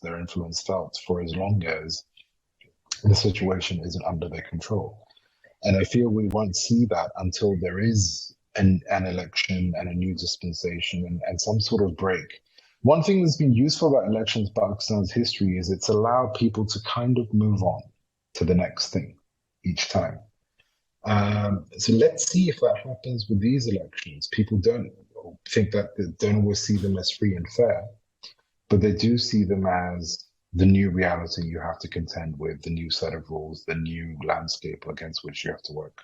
their influence felt for as long as the situation isn't under their control. And I feel we won't see that until there is an election and a new dispensation and some sort of break. One thing that's been useful about elections in Pakistan's history is it's allowed people to kind of move on to the next thing each time. So let's see if that happens with these elections. People don't always see them as free and fair, but they do see them as the new reality you have to contend with, the new set of rules, the new landscape against which you have to work.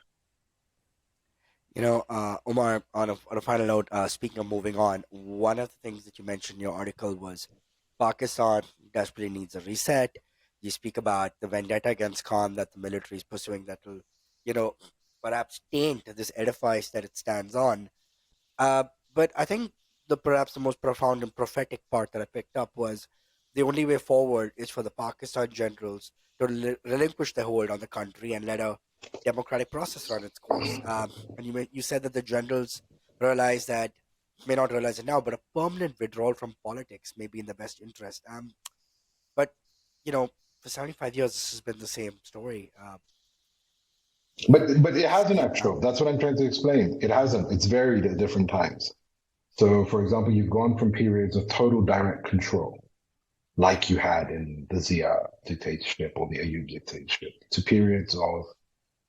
Omar, on a final note, speaking of moving on, one of the things that you mentioned in your article was Pakistan desperately needs a reset. You speak about the vendetta against Khan that the military is pursuing that will, perhaps taint this edifice that it stands on. But I think perhaps the most profound and prophetic part that I picked up was the only way forward is for the Pakistan generals to relinquish their hold on the country and let a democratic process run its course. And you said that the generals may not realize it now, but a permanent withdrawal from politics may be in the best interest. But for 75 years, this has been the same story. But it hasn't, actually. That's what I'm trying to explain. It hasn't. It's varied at different times. So, for example, you've gone from periods of total direct control like you had in the Zia dictatorship or the Ayyub dictatorship, to periods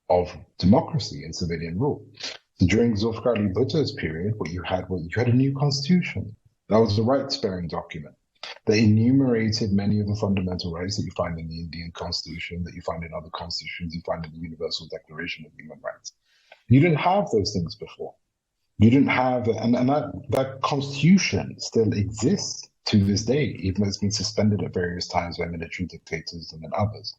of democracy and civilian rule. So during Zulfikar Ali Bhutto's period, what you had a new constitution. That was a rights-bearing document that enumerated many of the fundamental rights that you find in the Indian Constitution, that you find in other constitutions, you find in the Universal Declaration of Human Rights. You didn't have those things before. You didn't have, and that constitution still exists to this day, even though it's been suspended at various times by military dictators and then others.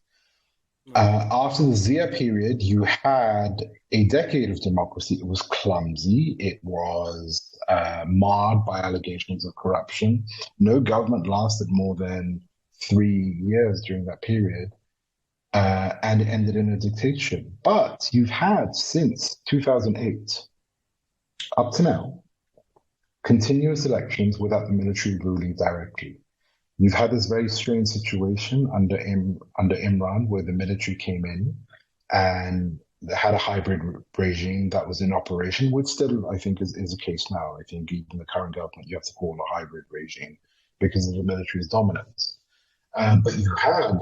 After the Zia period, you had a decade of democracy. It was clumsy. It was marred by allegations of corruption. No government lasted more than 3 years during that period, and it ended in a dictatorship. But you've had, since 2008 up to now, continuous elections without the military ruling directly. You've had this very strange situation under Imran, where the military came in and had a hybrid regime that was in operation, which still, I think, is the case now. I think even the current government, you have to call a hybrid regime because of the military's dominance. But you had,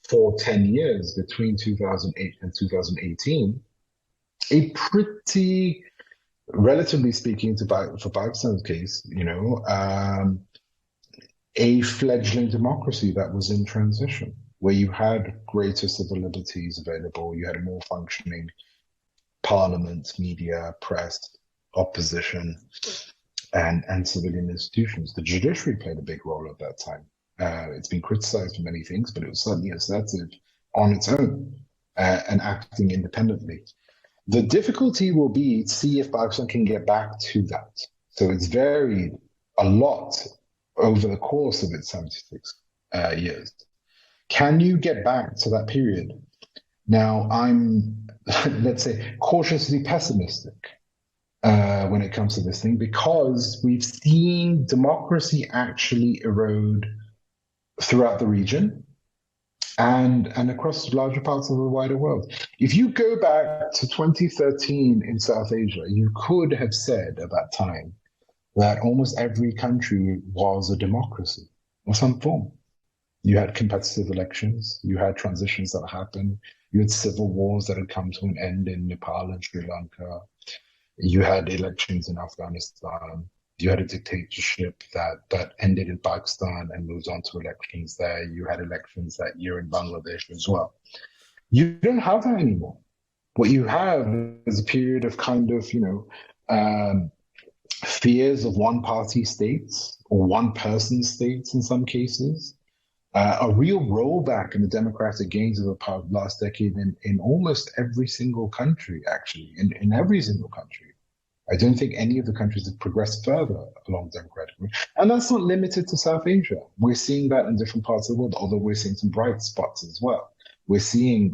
for 10 years, between 2008 and 2018, a pretty, relatively speaking, for Pakistan's case, a fledgling democracy that was in transition, where you had greater civil liberties available, you had a more functioning parliament, media, press, opposition, and civilian institutions. The judiciary played a big role at that time. It's been criticized for many things, but it was certainly assertive on its own and acting independently. The difficulty will be to see if Pakistan can get back to that. So it's varied a lot over the course of its 76 years. Can you get back to that period? Now, I'm, let's say, cautiously pessimistic when it comes to this thing, because we've seen democracy actually erode throughout the region and across larger parts of the wider world. If you go back to 2013 in South Asia, you could have said at that time that almost every country was a democracy of some form. You had competitive elections, you had transitions that happened, you had civil wars that had come to an end in Nepal and Sri Lanka, you had elections in Afghanistan, you had a dictatorship that ended in Pakistan and moves on to elections there, you had elections that year in Bangladesh as well. You don't have that anymore. What you have is a period of kind of, fears of one-party states or one-person states in some cases, a real rollback in the democratic gains of the last decade in almost every single country, actually, in every single country. I don't think any of the countries have progressed further along democratic route. And that's not limited to South Asia. We're seeing that in different parts of the world, although we're seeing some bright spots as well. We're seeing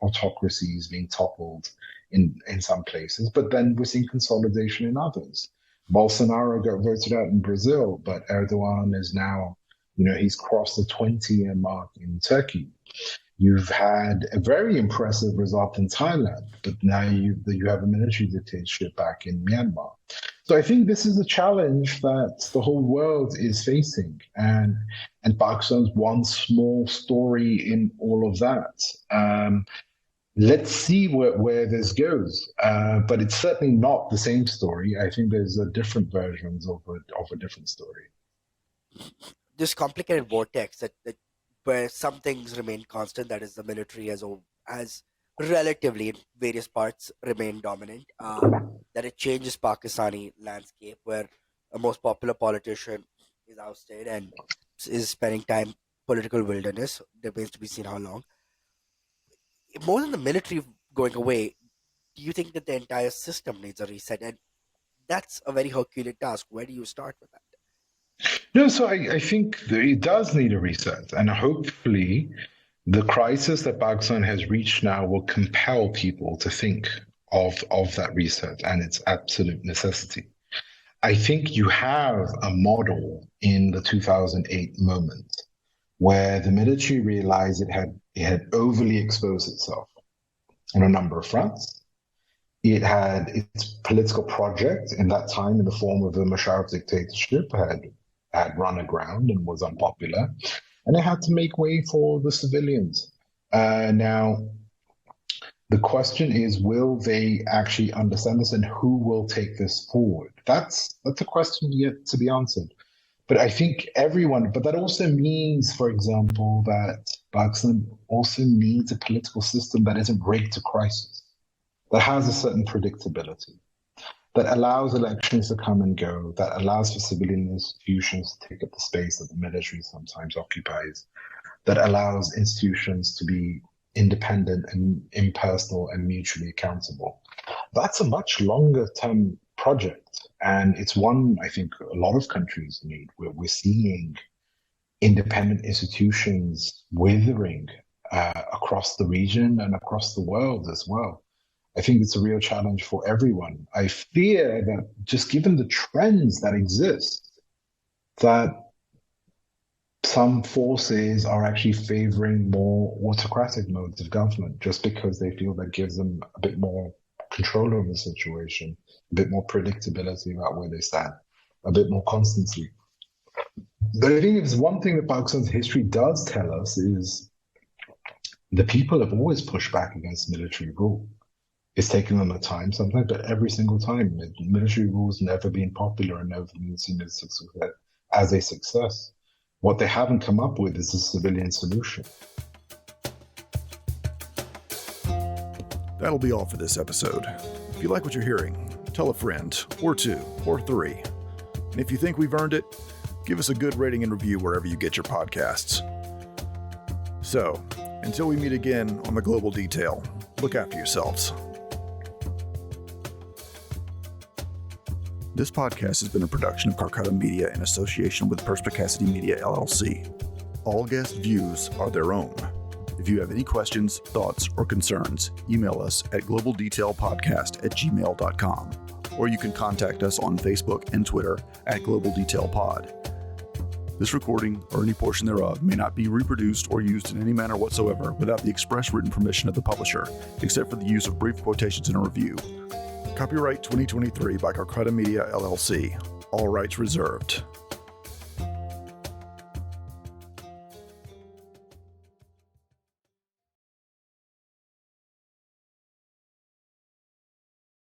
autocracies being toppled in some places, but then we're seeing consolidation in others. Bolsonaro got voted out in Brazil, but Erdogan is now, he's crossed the 20-year mark in Turkey. You've had a very impressive result in Thailand, but now you have a military dictatorship back in Myanmar. So I think this is a challenge that the whole world is facing, and Pakistan's one small story in all of that. Let's see where this goes, but it's certainly not the same story. I think there's different versions of a different story. This complicated vortex that where some things remain constant, that is the military has relatively in various parts remained dominant, that it changes Pakistani landscape, where a most popular politician is ousted and is spending time political wilderness. Remains to be seen how long. More than the military going away, do you think that the entire system needs a reset? And that's a very Herculean task. Where do you start with that? No, so I think that it does need a reset. And hopefully the crisis that Pakistan has reached now will compel people to think of that reset and its absolute necessity. I think you have a model in the 2008 moment where the military realized it had overly exposed itself on a number of fronts. It had its political project in that time in the form of the Musharraf dictatorship had had run aground and was unpopular, and they had to make way for the civilians. Now, the question is, will they actually understand this, and who will take this forward? That's a question yet to be answered. But I think everyone, but that also means, for example, that Pakistan also needs a political system that isn't rigged to crisis, that has a certain predictability, that allows elections to come and go, that allows for civilian institutions to take up the space that the military sometimes occupies, that allows institutions to be independent and impersonal and mutually accountable. That's a much longer term project. And it's one I think a lot of countries need. We're seeing independent institutions withering across the region and across the world as well. I think it's a real challenge for everyone. I fear that just given the trends that exist, that some forces are actually favoring more autocratic modes of government just because they feel that gives them a bit more control over the situation, a bit more predictability about where they stand, a bit more constancy. But I think if there's one thing that Pakistan's history does tell us is the people have always pushed back against military rule. It's taken them a time sometimes, but every single time, military rule's never been popular and never been seen as a success. What they haven't come up with is a civilian solution. That'll be all for this episode. If you like what you're hearing, tell a friend, or two, or three. And if you think we've earned it, give us a good rating and review wherever you get your podcasts. So, until we meet again on The Global Detail, look after yourselves. This podcast has been a production of Karkata Media in association with Perspicacity Media LLC. All guest views are their own. If you have any questions, thoughts, or concerns, email us at globaldetailpodcast@gmail.com, or you can contact us on Facebook and Twitter at Global Detail Pod. This recording, or any portion thereof, may not be reproduced or used in any manner whatsoever without the express written permission of the publisher, except for the use of brief quotations in a review. Copyright 2023 by Karkata Media LLC. All rights reserved.